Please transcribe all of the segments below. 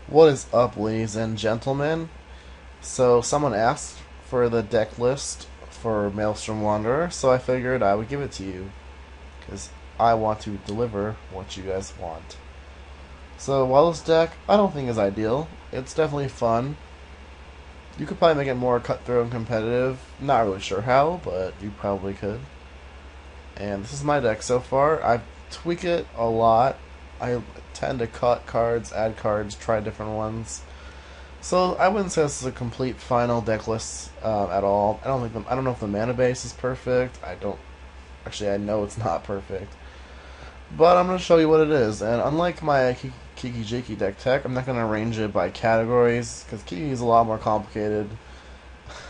What is up, ladies and gentlemen? So, someone asked for the deck list for Maelstrom Wanderer, so I figured I would give it to you, because I want to deliver what you guys want. So, while this deck I don't think is ideal, it's definitely fun. You could probably make it more cutthroat and competitive. Not really sure how, but you probably could. And this is my deck so far. I've tweaked it a lot. I tend to cut cards, add cards, try different ones. So I wouldn't say this is a complete final deck list at all. I don't know if the mana base is perfect. I don't actually. I know it's not perfect, but I'm gonna show you what it is. And unlike my Kiki Jiki deck tech, I'm not gonna arrange it by categories because Kiki is a lot more complicated.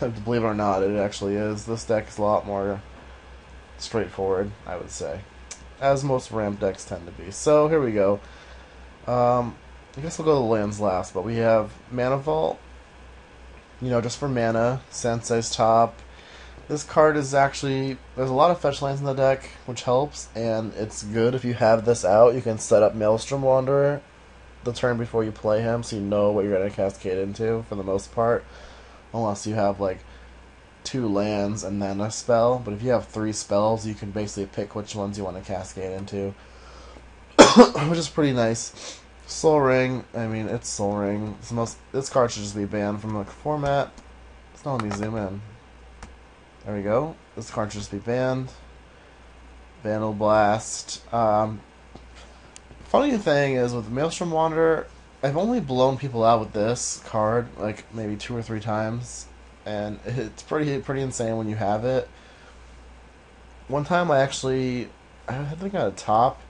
Believe it or not, it actually is. This deck is a lot more straightforward, I would say, as most ramp decks tend to be. So here we go. I guess we'll go to the lands last, but we have Mana Vault, just for mana, Sensei's Top. This card is actually, there's a lot of fetch lands in the deck, which helps, and it's good if you have this out. You can set up Maelstrom Wanderer the turn before you play him, so you know what you're going to cascade into, for the most part, unless you have, like, 2 lands and then a spell. But if you have 3 spells, you can basically pick which ones you want to cascade into, which is pretty nice. Soul Ring, I mean, it's Soul Ring. This card should just be banned from the format. It's not letting me zoom in. There we go. This card should just be banned. Vandal Blast. Funny thing is, with Maelstrom Wanderer, I've only blown people out with this card, like, maybe 2 or 3 times. And it's pretty insane when you have it. One time I think I got a top,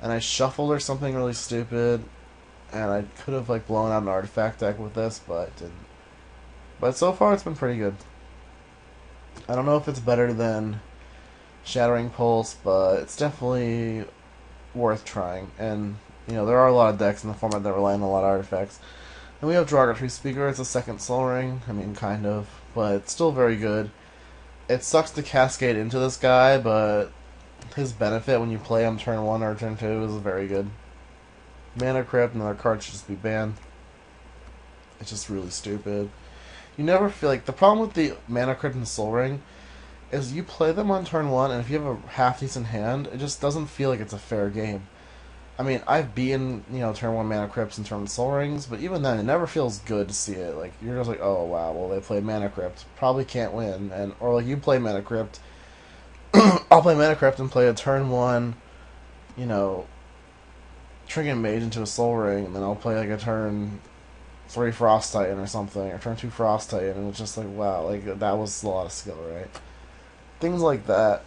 and I shuffled or something really stupid, and I could have like blown out an artifact deck with this, but I didn't. But so far it's been pretty good. I don't know if it's better than Shattering Pulse, but it's definitely worth trying. And there are a lot of decks in the format that rely on a lot of artifacts. And we have Derogatory Speaker. It's a second Soul Ring. I mean, kind of, but it's still very good. It sucks to cascade into this guy, but his benefit when you play him turn 1 or turn 2 is very good. Mana Crypt, another card should just be banned. It's just really stupid. You never feel like, the problem with the Mana Crypt and Soul Ring is you play them on turn 1, and if you have a half decent hand, it just doesn't feel like it's a fair game. I mean, I've beaten, turn 1 Mana Crypts and turn Soul Rings, but even then, it never feels good to see it. Like, you're just like, oh wow, well, they played Mana Crypt, probably can't win. Or like, you play Mana Crypt, I'll play Mana Crypt and play a turn 1, Trinket Mage into a Soul Ring, and then I'll play like a turn 3 Frost Titan or something, or turn 2 Frost Titan, and it's just like, wow, like, that was a lot of skill, right? Things like that.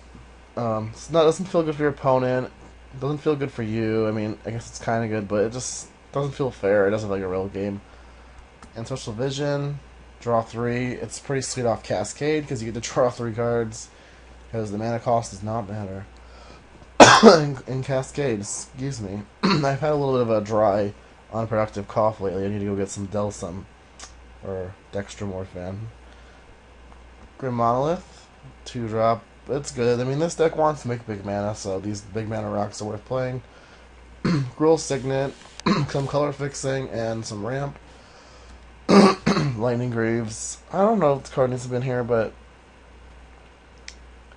Doesn't feel good for your opponent. It doesn't feel good for you. I mean, I guess it's kind of good, but it just doesn't feel fair. It doesn't feel like a real game. And Social Vision, draw 3. It's pretty sweet off Cascade, because you get to draw 3 cards, because the mana cost does not matter. in Cascade, excuse me. I've had a little bit of a dry, unproductive cough lately. I need to go get some Delsum, or Dextromorphan. Grim Monolith, 2-drop. It's good. I mean, this deck wants to make big mana, so these big mana rocks are worth playing. Gruul Signet, some color fixing, and some ramp. Lightning Greaves. I don't know if the card needs to be in here, but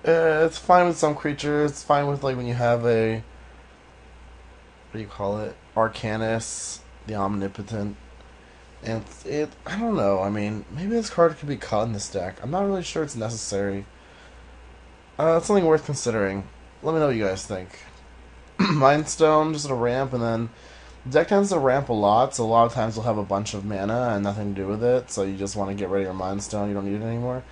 it's fine with some creatures. It's fine with, like, when you have a, what do you call it? Arcanus, the Omnipotent. And I don't know. I mean, maybe this card could be cut in this deck. I'm not really sure it's necessary. It's something worth considering. Let me know what you guys think. Mind Stone, just a ramp, and then the deck tends to ramp a lot, so a lot of times you'll have a bunch of mana and nothing to do with it, so you just want to get rid of your Mind Stone, you don't need it anymore.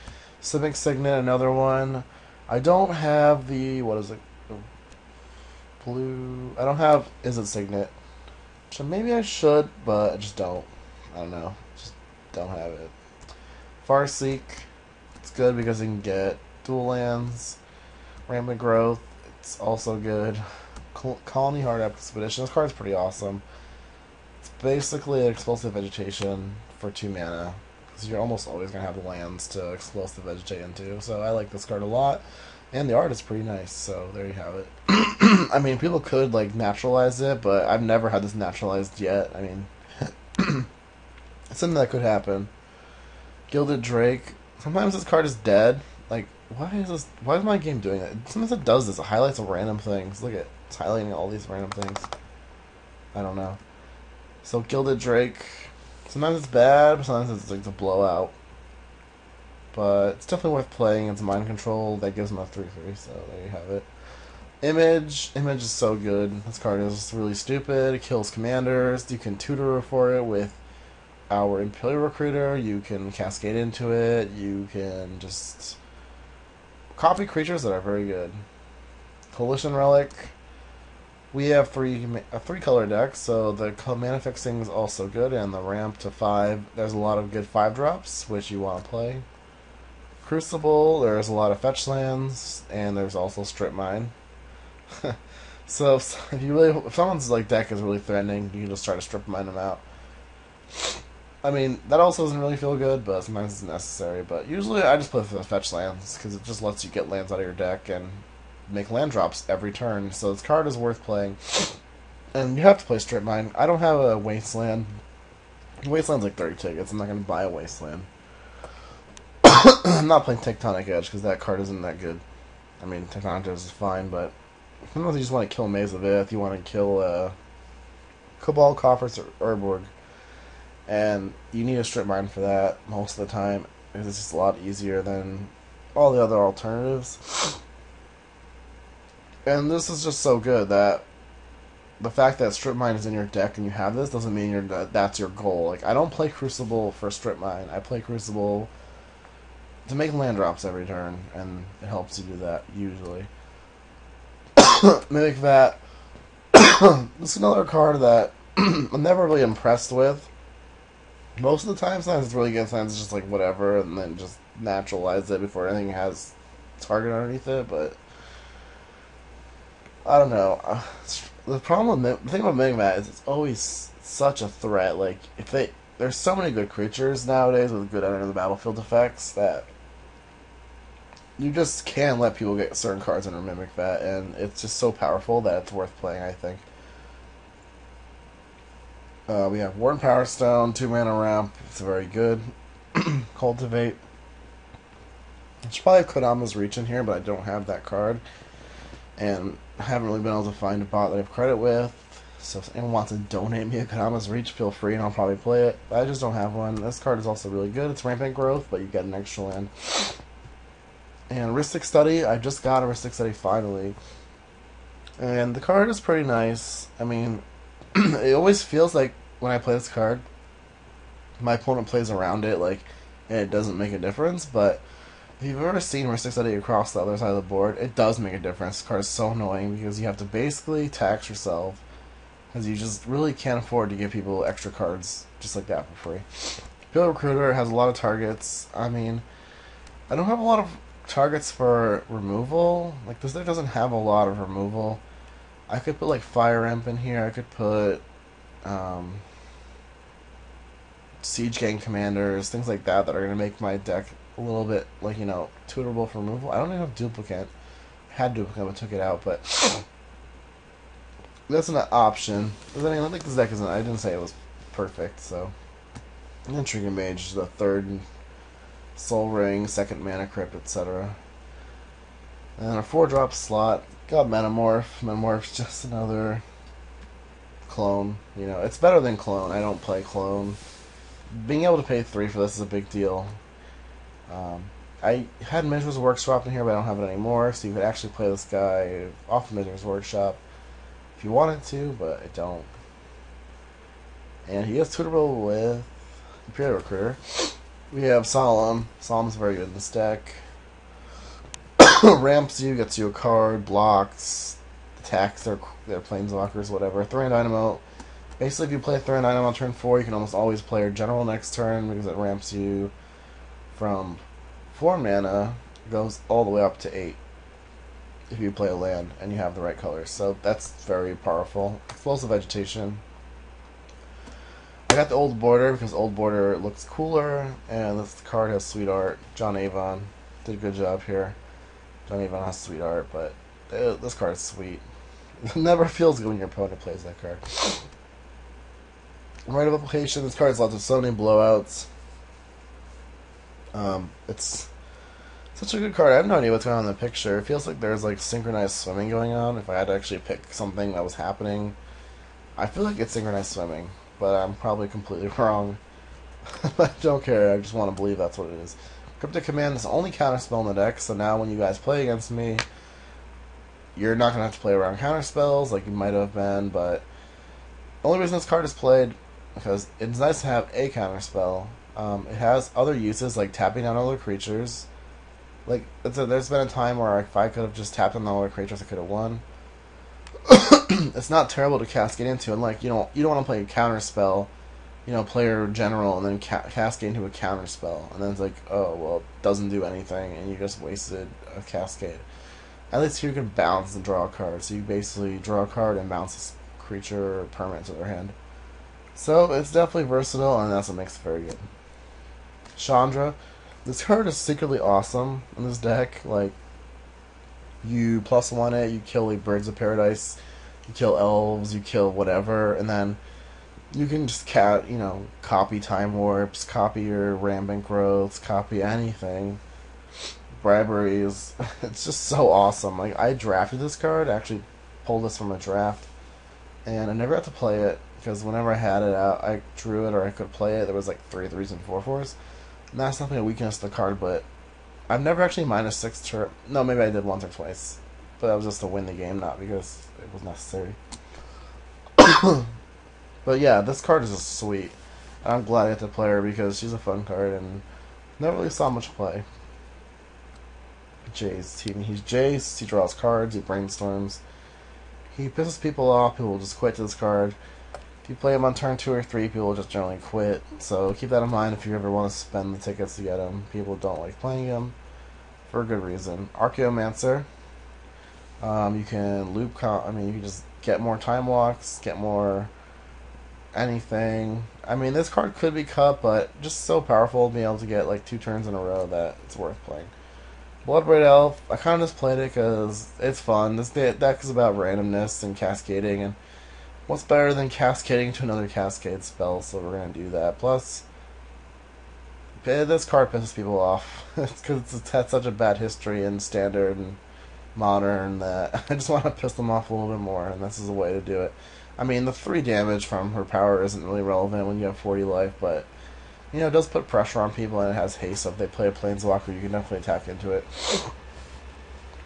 Simic Signet, another one. I don't have the, what is it? Blue, I don't have Izzet Signet. So maybe I should, but I just don't. I don't know. Just don't have it. Farseek, it's good because you can get dual lands. Rampant Growth, it's also good. Colony Heart Expedition, this card's pretty awesome. It's basically an Explosive Vegetation for 2 mana, because you're almost always going to have lands to Explosive Vegetate into, so I like this card a lot. And the art is pretty nice, so there you have it. I mean, people could, like, naturalize it, but I've never had this naturalized yet. I mean, It's something that could happen. Gilded Drake. Sometimes this card is dead. Like, why is this? Why is my game doing that? Sometimes it does this. It highlights random things. Look at it's highlighting all these random things. I don't know. So Gilded Drake. Sometimes it's bad, but sometimes it's like a blowout. But it's definitely worth playing. It's mind control that gives him a 3/3. So there you have it. Image. Image is so good. This card is really stupid. It kills commanders. You can tutor for it with our Imperial Recruiter. You can cascade into it. You can just copy creatures that are very good. Coalition Relic. We have a 3-color deck, so the mana fixing is also good, and the ramp to 5. There's a lot of good 5-drops, which you want to play. Crucible. There's a lot of fetch lands, and there's also Strip Mine. So if someone's like deck is really threatening, you can just try to strip mine them out. I mean, that also doesn't really feel good, but sometimes it's necessary. But usually I just play for the fetch lands, because it just lets you get lands out of your deck and make land drops every turn. So this card is worth playing. And you have to play Strip Mine. I don't have a Wasteland. Wasteland's like 30 tickets. I'm not going to buy a Wasteland. I'm not playing Tectonic Edge, because that card isn't that good. I mean, Tectonic Edge is fine, but sometimes you just want to kill Maze of Ith. You want to kill Cabal, Coffers, or Urborg. And you need a Strip Mine for that most of the time, because it's just a lot easier than all the other alternatives. And this is just so good that the fact that Strip Mine is in your deck and you have this doesn't mean that's your goal. Like, I don't play Crucible for Strip Mine. I play Crucible to make land drops every turn, and it helps you do that, usually. Mimic Vat. This is another card that I'm never really impressed with. Most of the time, sometimes it's really good, sometimes it's just like whatever, and then just naturalize it before anything has target underneath it, but I don't know. The thing about Mimic Vat is it's always such a threat. Like, there's so many good creatures nowadays with good enter the battlefield effects that you just can't let people get certain cards under Mimic Vat, and it's just so powerful that it's worth playing, I think. We have Worn Power Stone, 2-mana ramp. It's very good. Cultivate. I should probably have Kodama's Reach in here, but I don't have that card. And I haven't really been able to find a bot that I have credit with. So if anyone wants to donate me a Kodama's Reach, feel free and I'll probably play it. But I just don't have one. This card is also really good. It's Rampant Growth, but you get an extra land. And Ristic Study. I just got a Ristic Study finally. And the card is pretty nice. I mean, it always feels like when I play this card, my opponent plays around it, like, and it doesn't make a difference. But if you've ever seen Ristic Study across the other side of the board, it does make a difference. This card is so annoying because you have to basically tax yourself, because you just really can't afford to give people extra cards just like that for free. Field Recruiter has a lot of targets. I mean, I don't have a lot of targets for removal. Like, this deck doesn't have a lot of removal. I could put like Fire Imp in here. I could put Siege Gang Commanders, things like that are going to make my deck a little bit, like, you know, tutorable for removal. I don't even have Duplicate. I had Duplicate, but took it out, but that's an option. I mean, I think this deck isn't, I didn't say it was perfect, so. And then Trigger Mage, the 3rd Soul Ring, 2nd Mana Crypt, etc. And a 4-drop slot. Got Metamorph. Metamorph's just another clone. You know, it's better than clone. I don't play clone. Being able to pay 3 for this is a big deal. I had Mizra's Workshop in here, but I don't have it anymore, so you could actually play this guy off of Mizra's Workshop if you wanted to, but I don't. And he is tutorable with Imperial Recruiter. We have Solemn. Solemn's very good in this deck. Ramps you, gets you a card, blocks, attacks their planeswalkers, whatever. Thorian Dynamo. Basically, if you play Thorian Dynamo on turn 4, you can almost always play your General next turn because it ramps you from 4 mana, goes all the way up to 8 if you play a land and you have the right colors. So that's very powerful. Explosive Vegetation. I got the Old Border because Old Border looks cooler, and this card has sweet art. John Avon did a good job here. John Avon has sweet art, but this card is sweet. It never feels good when your opponent plays that card. Rite of application. This card has lots of so many blowouts. It's such a good card. I have no idea what's going on in the picture. It feels like there's like synchronized swimming going on. If I had to actually pick something that was happening, I feel like it's synchronized swimming, but I'm probably completely wrong. I don't care. I just want to believe that's what it is. Cryptic Command is the only counterspell in the deck, so now when you guys play against me, you're not going to have to play around counterspells like you might have been, but the only reason this card is played because it's nice to have a counterspell. It has other uses like tapping down other creatures. Like there's been a time where if I could have just tapped on the other creatures, I could have won. It's not terrible to cascade into, and like you don't want to play a counterspell, player general, and then cascade into a counterspell, and then it's like, oh well, it doesn't do anything, and you just wasted a cascade. At least here you can bounce and draw a card, so you basically draw a card and bounce this creature or permanent to their hand. So it's definitely versatile, and that's what makes it very good. Chandra. This card is secretly awesome in this deck. Like, you +1 it, you kill like Birds of Paradise, you kill elves, you kill whatever, and then you can just copy Time Warps, copy your Rampant Growths, copy anything. Briberies. It's just so awesome. Like, I drafted this card, I actually pulled this from a draft, and I never got to play it, because whenever I had it out, I drew it or I could play it, there was like 3 3s and 4 4s. And that's nothing a weakness of the card, but I've never actually -6 turn. No, maybe I did once or twice. But that was just to win the game, not because it was necessary. But yeah, this card is just sweet. I'm glad I get to play her because she's a fun card and never really saw much play. Jay's team. He's Jace, he draws cards, he brainstorms. He pisses people off, people will just quit to this card. If you play him on turn 2 or 3, people will just generally quit. So keep that in mind if you ever want to spend the tickets to get him. People don't like playing him for a good reason. Archaeomancer. You can loop. You can just get more time walks, get more anything. I mean, this card could be cut, but just so powerful to be able to get like 2 turns in a row that it's worth playing. Bloodbraid Elf. I kind of just played it because it's fun. This deck is about randomness and cascading, and what's better than cascading to another cascade spell, so we're going to do that. Plus, this card pisses people off. It's because it's had such a bad history in Standard and Modern that I just want to piss them off a little bit more, and this is a way to do it. I mean, the 3 damage from her power isn't really relevant when you have 40 life, but, it does put pressure on people, and it has haste, so if they play a Planeswalker, you can definitely attack into it.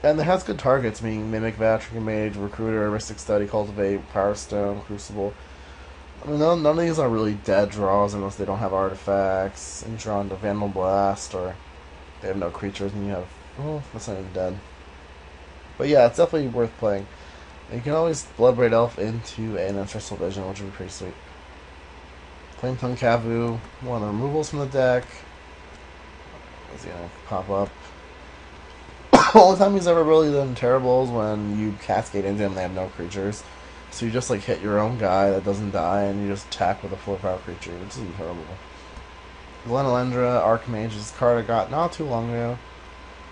And it has good targets, meaning Mimic, Vatric, Mage, Recruiter, Mystic Study, Cultivate, Power Stone, Crucible. I mean, none of these are really dead draws unless they don't have artifacts, and you draw into Vandal Blast, or they have no creatures, and you have... Oh, that's not even dead. But yeah, it's definitely worth playing. And you can always Bloodbraid Elf into an Ancestral Vision, which would be pretty sweet. Flametongue Kavu, one of the removals from the deck. Is he gonna pop up? The only time he's ever really done terrible is when you cascade into him and they have no creatures. So you just like hit your own guy that doesn't die and you just attack with a 4-power creature, which isn't terrible. Glenelendra, Archmage is this card I got not too long ago.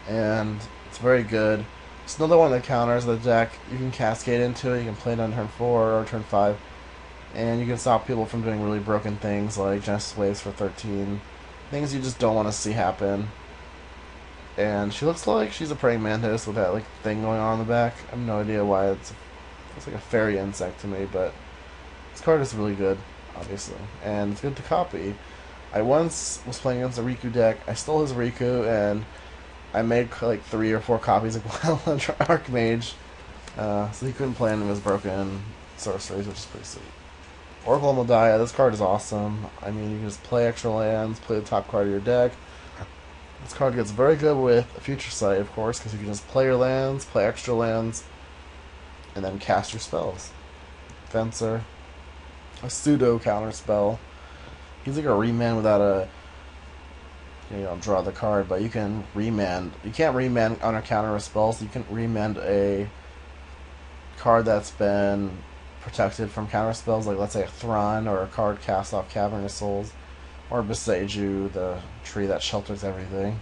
And it's very good. It's another one that counters the deck. You can cascade into it, you can play it on turn 4 or turn 5. And you can stop people from doing really broken things like Genesis Waves for 13. Things you just don't want to see happen. And she looks like she's a praying mantis with that like thing going on in the back. I have no idea why it's like a fairy insect to me, but this card is really good, obviously. And it's good to copy. I once was playing against a Riku deck. I stole his Riku and I made like 3 or 4 copies of Glenelendra Archmage. So he couldn't play any of his broken sorceries, which is pretty sweet. Oracle Moldiah, this card is awesome. I mean, you can just play extra lands, play the top card of your deck. This card gets very good with a Future Sight, of course, because you can just play your lands, play extra lands, and then cast your spells. Fencer, a pseudo counter spell. He's like a remand without a, draw the card, but you can remand. You can't remand on a counter of spells. You can remand a card that's been protected from counter spells, like let's say a Thron or a card cast off Cavernous Souls, or Beseiju, the tree that shelters everything.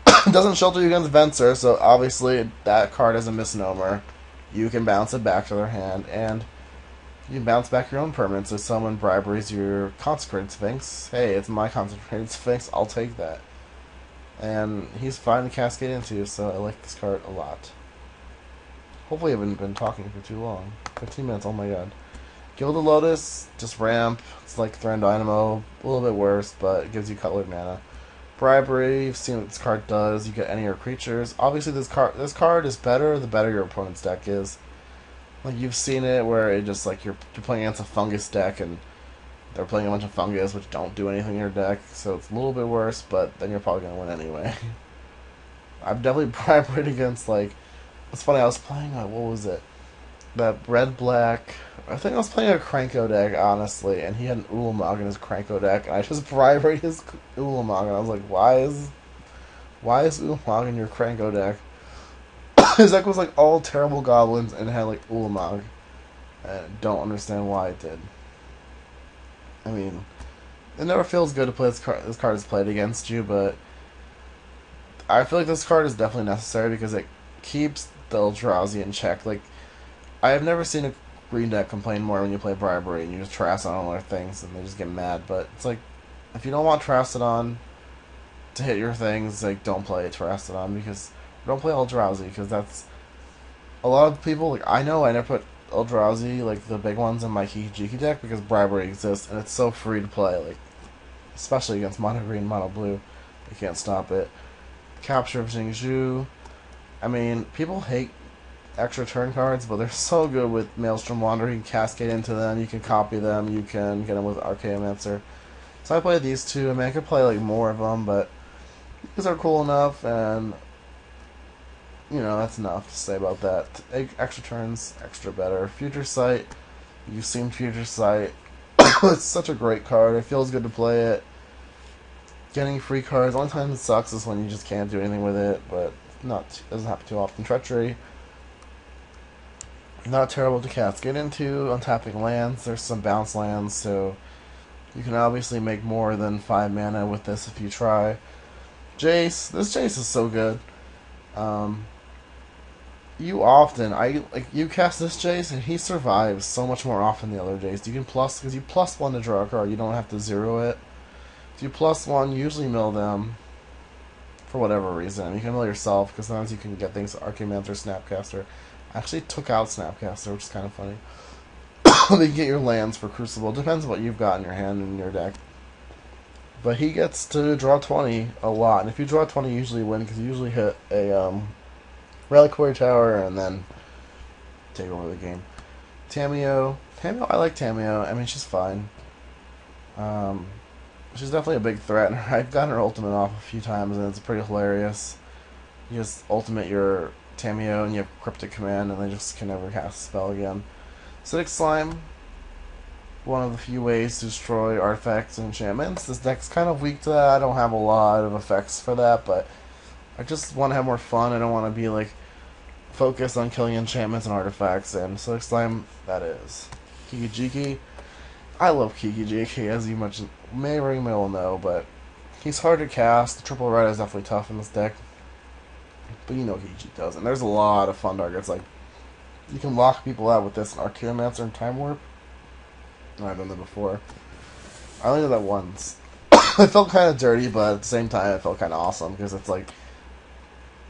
It doesn't shelter you against Venser, so obviously that card is a misnomer. You can bounce it back to their hand, and You can bounce back your own permanents. So someone briberies your Consecrated Sphinx. Hey, it's my Consecrated Sphinx. I'll take that. And he's fine to cascade into, so I like this card a lot. Hopefully I haven't been talking for too long. 15 minutes, oh my god. Gilded Lotus, just ramp. It's like Thran Dynamo, a little bit worse, but it gives you colored mana. Bribery, you've seen what this card does. You get any of your creatures. Obviously this card is better the better your opponent's deck is. Like you've seen it where it just like you're playing against a fungus deck and they're playing a bunch of fungus which don't do anything in your deck, so it's a little bit worse, but then you're probably gonna win anyway. I've definitely bribed against like it's funny, I was playing what was it? That red black I think I was playing a Kranko deck, honestly, and he had an Ulamog in his Kranko deck, and I just bribed his Ulamog, and I was like, why is Ulamog in your Kranko deck? His deck was like all terrible goblins and it had like Ulamog. And I don't understand why it did. I mean, it never feels good to play this card. This card is played against you, but I feel like this card is definitely necessary because it keeps the Eldrazi in check. Like, I have never seen a green deck complain more when you play Bribery and you just trash on all their things and they just get mad. But it's like, if you don't want Terracodon to hit your things, like, don't play Terracodon because don't play Eldrazi because that's a lot of people. Like I know I never put Eldrazi, like the big ones, in my Kiki deck because Bribery exists and it's so free to play. Like especially against mono green, mono blue, you can't stop it. Capture of Jingzhu. I mean, people hate extra turn cards, but they're so good with Maelstrom Wanderer. You can cascade into them, you can copy them, you can get them with Archaeomancer. So I play these two. I mean, I could play like more of them, but these are cool enough and. You know, that's enough to say about that. Extra turns, extra better. Future Sight, you've seen Future Sight. It's such a great card. It feels good to play it. Getting free cards, the only time it sucks is when you just can't do anything with it, but doesn't happen too often. Treachery, not terrible to cascade into. Untapping lands, there's some bounce lands, so you can obviously make more than 5 mana with this if you try. Jace, this Jace is so good. You cast this Jace and he survives so much more often than the other Jace. You can because you +1 to draw a card, you don't have to zero it. If you +1, usually mill them for whatever reason. You can mill yourself because sometimes you can get things Archaeomancer, Snapcaster. I actually took out Snapcaster, which is kind of funny. Then you get your lands for Crucible. Depends what you've got in your hand and in your deck. But he gets to draw 20 a lot, and if you draw 20, you usually win because you usually hit a Reliquary Tower and then take over the game. Tameo, I like Tameo. I mean, she's fine. She's definitely a big threat. I've gotten her ultimate off a few times, and it's pretty hilarious. You just ultimate your Tameo, and you have Cryptic Command, and they just can never cast a spell again. Acidic Slime, one of the few ways to destroy artifacts and enchantments. This deck's kind of weak to that. I don't have a lot of effects for that, but I just want to have more fun. I don't want to be like focused on killing enchantments and artifacts, and Acidic Slime, that is. Kiki-Jiki, I love Kiki-Jiki, as you may or may well know, but he's hard to cast. The triple red is definitely tough in this deck, but you know Kiki-Jiki does, and there's a lot of fun targets. Like, you can lock people out with this and Archaeomancer and Time Warp. I've done that before. I only did that once. It felt kind of dirty, but at the same time, it felt kind of awesome, because it's like,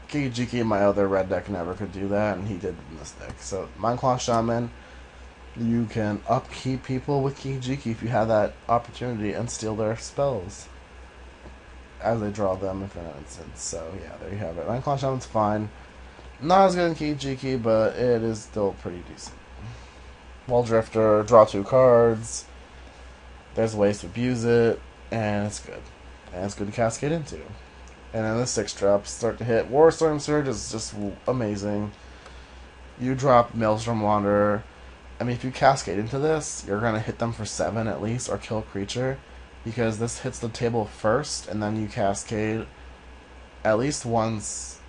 Kiki-Jiki in my other red deck never could do that, and he did in this deck. So, Mindclaw Shaman, you can upkeep people with Kiki-Jiki if you have that opportunity and steal their spells as they draw them, if in an instance. So, yeah, there you have it. Mindclaw Shaman's fine. Not as good as Kiki-Jiki, but it is still pretty decent. Wall Drifter, draw 2 cards. There's ways to abuse it, and it's good. And it's good to cascade into. And then the 6 drops start to hit. Warstorm Surge is just amazing. You drop Maelstrom Wanderer. I mean, if you cascade into this, you're going to hit them for 7 at least, or kill a creature. Because this hits the table first, and then you cascade at least once.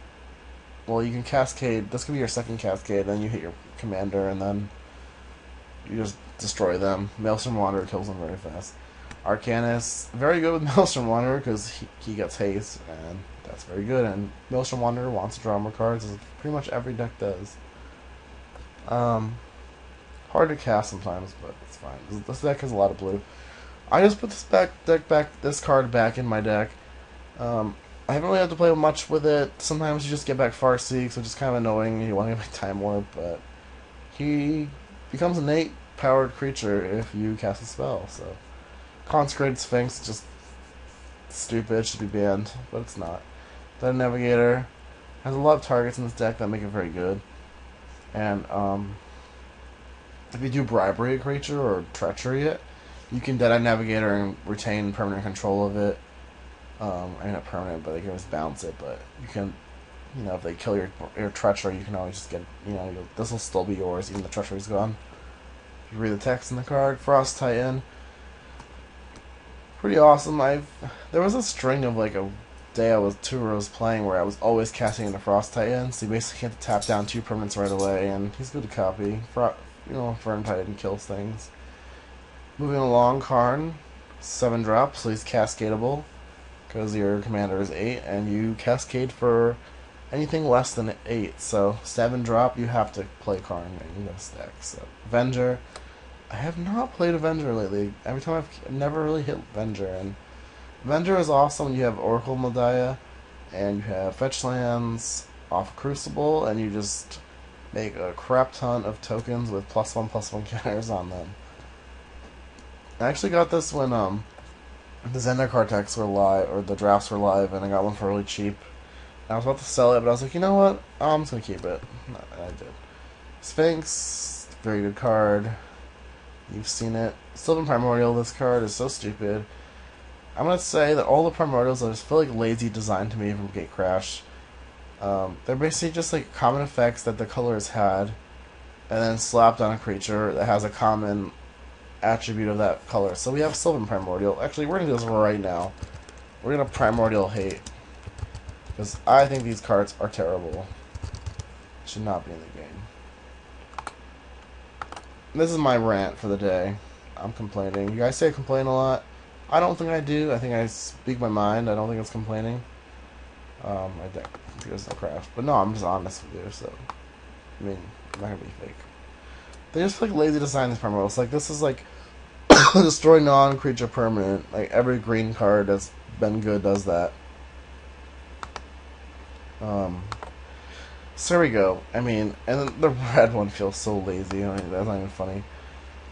Well, you can cascade. This could be your second cascade, then you hit your commander, and then you just destroy them. Maelstrom Wanderer kills them very fast. Arcanus, very good with Maelstrom Wanderer because he gets haste, and that's very good. And Maelstrom Wanderer wants to draw more cards, as pretty much every deck does. Hard to cast sometimes, but it's fine. This deck has a lot of blue. I just put this card back in my deck. I haven't really had to play much with it. Sometimes you just get back Farseek, which is kind of annoying. You want to get back Time Warp, but he becomes an 8-powered creature if you cast a spell. So, Consecrated Sphinx is just stupid, should be banned, but it's not. The Navigator has a lot of targets in this deck that make it very good. And if you do Bribery a creature or Treachery it, you can Deadeye Navigator and retain permanent control of it. And not permanent, but they can always bounce it. But you can, if they kill your Treachery, you can always just get, this will still be yours, even the Treachery's gone. If you read the text in the card, Frost Titan, pretty awesome. There was a string of like a day I was playing where I was always casting into Frost Titan, so you basically have to tap down 2 permanents right away, and he's good to copy. Fern Titan kills things. Moving along, Karn, 7-drop, so he's cascadable. Because your commander is 8, and you cascade for anything less than 8. So 7-drop, you have to play Karn in this deck. So Avenger, I have not played Avenger lately. Every time I've never really hit Avenger, and Avenger is awesome. You have Oracle Modiah, and you have fetch lands off Crucible, and you just make a crap ton of tokens with +1/+1 counters on them. I actually got this when the Zender card decks were live, or the drafts were live, and I got one for really cheap. And I was about to sell it, but I was like, you know what? I'm just going to keep it. And I did. Sphinx, very good card. You've seen it. Sylvan Primordial, this card is so stupid. I'm going to say that all the Primordials, I just feel like lazy design to me from Gatecrash. They're basically just like common effects that the colors had, and then slapped on a creature that has a common attribute of that color. So we have Sylvan Primordial. Actually, we're going to do this right now. We're going to Primordial Hate, because I think these cards are terrible. Should not be in the game. This is my rant for the day. I'm complaining. You guys say I complain a lot. I don't think I do. I think I speak my mind. I don't think it's complaining. My deck does no craft. But no, I'm just honest with you, so I mean, I'm not going to be fake. They just like lazy design these Primordials. Like, this is like destroy non-creature permanent. Like, every green card that's been good does that. So there we go. I mean, and then the red one feels so lazy. I mean, that's not even funny.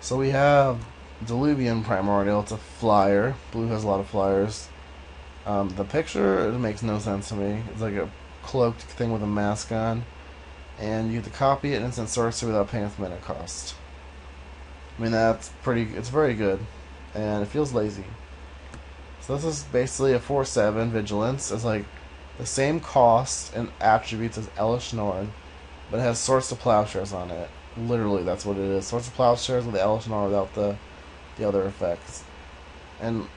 So we have Diluvian Primordial. It's a flyer. Blue has a lot of flyers. The picture, it makes no sense to me. It's like a cloaked thing with a mask on. And you get to copy it and instant sorcery without paying its mana cost. I mean, it's very good. And it feels lazy. So this is basically a 4/7 Vigilance. It's like the same cost and attributes as Elish Norn, but it has Swords to Plowshares on it. Literally, that's what it is. Swords to Plowshares with the Elish Norn without the other effects. And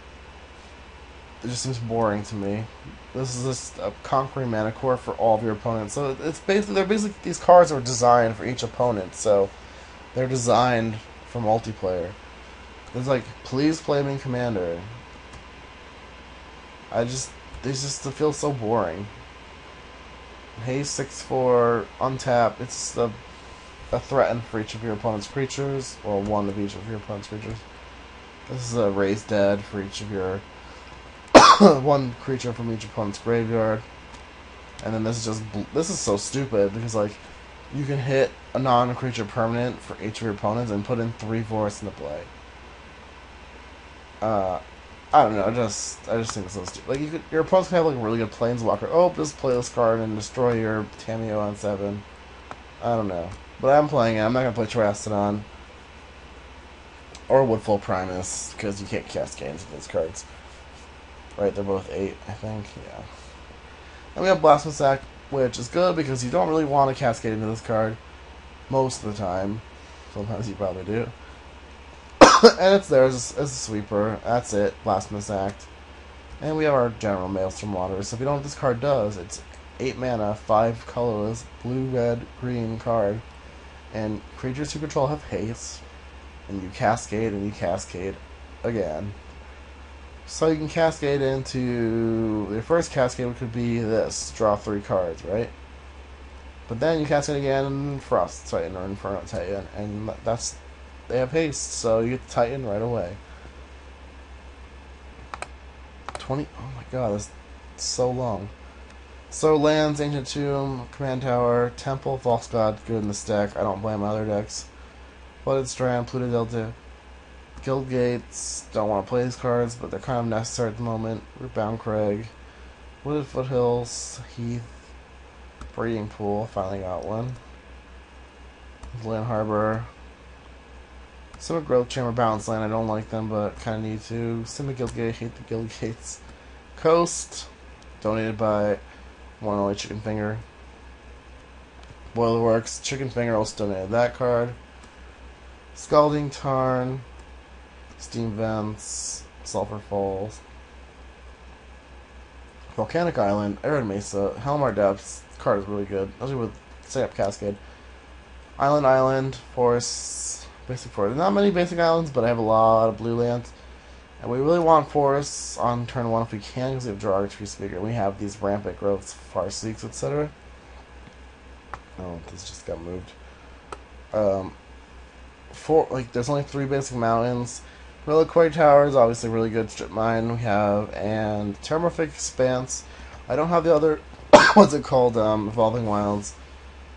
it just seems boring to me. This is just a Conquering Mana Core for all of your opponents. So they're basically these cards are designed for each opponent. So they're designed for multiplayer. It's like, please play me Commander. They just feel so boring. Haste 6/4, untap. It's a threaten for each of your opponent's creatures, or one of each of your opponent's creatures. This is a Raise Dead for each of your one creature from each opponent's graveyard. And then this is so stupid because like you can hit a non-creature permanent for each of your opponents and put in 3 forests into play. I don't know. I just think it's so stupid. Like your opponents can have like a really good planeswalker. Oh, just play this card and destroy your Tameo on 7. I don't know, but I'm playing it. I'm not gonna play Terastodon or Woodfall Primus because you can't cascade into these cards. Right, they're both 8, I think. Yeah. And we have Blasphemous Act, which is good because you don't really want to cascade into this card most of the time. Sometimes you probably do. And it's there as a sweeper. That's it. Blasphemous Act. And we have our general Maelstrom Wanderer. So if you don't know what this card does, it's 8 mana, 5 colorless, blue, red, green card. And creatures you control have haste. And you cascade again. So you can cascade into your first cascade could be this, draw 3 cards, right? But then you cascade again, Frost Titan or Inferno Titan, and that's they have haste, so you get the Titan right away. 20. Oh my god, that's so long. So lands, Ancient Tomb, Command Tower, Temple, False God, good in this deck. I don't blame my other decks. Blooded Strand, Pluto Delta, Guild Gates. Don't want to play these cards, but they're kind of necessary at the moment. Rootbound Crag, Wooded Foothills, Heath, Breeding Pool. Finally got one. Land Harbor, Simic Growth Chamber, Balance Land. I don't like them, but kind of need to. Simic Guild Gate, hate the Guild Gates. Coast, donated by one only Chicken Finger. Boilerworks, Chicken Finger also donated that card. Scalding Tarn, Steam Vents, Sulphur Falls, Volcanic Island, Arid Mesa, Helmar Depths. This card is really good, especially with Set Up Cascade. Island, Forests, Basic Forest. Not many basic islands, but I have a lot of blue lands. And we really want forests on turn 1 if we can, because we have Draw Tree Speaker. We have these Rampant Growths, Farseeks, etc. Oh, this just got moved. There's only 3 basic mountains. Reliquary Tower is obviously really good. Strip Mine we have, and Terramorphic Expanse. I don't have the other, what's it called, Evolving Wilds.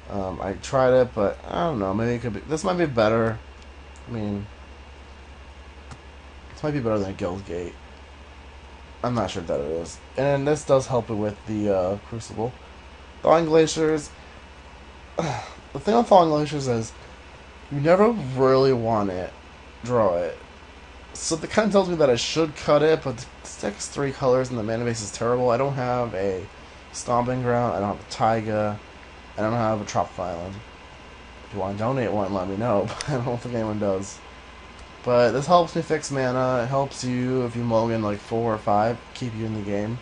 I tried it, but I don't know. Maybe it could be. This might be better. I mean, this might be better than a Guild Gate. I'm not sure that it is. And this does help it with the Crucible. Thawing Glaciers. The thing on Thawing Glaciers is you never really want it, draw it. So that kind of tells me that I should cut it, but this deck's 3 colors and the mana base is terrible. I don't have a Stomping Ground, I don't have a Taiga, I don't have a Tropical Island. If you want to donate one, let me know, but I don't think anyone does. But this helps me fix mana, it helps you, if you mulligan like 4 or 5, keep you in the game.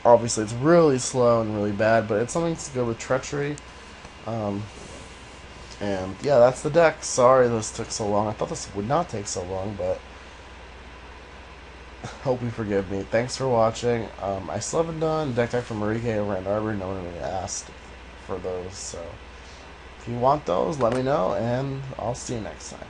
Obviously it's really slow and really bad, but it's something to go with Treachery. And yeah, that's the deck. Sorry this took so long. I thought this would not take so long, but hope you forgive me. Thanks for watching. I still haven't done deck from Marike and Rand Arbor. No one really asked for those, so if you want those, let me know, and I'll see you next time.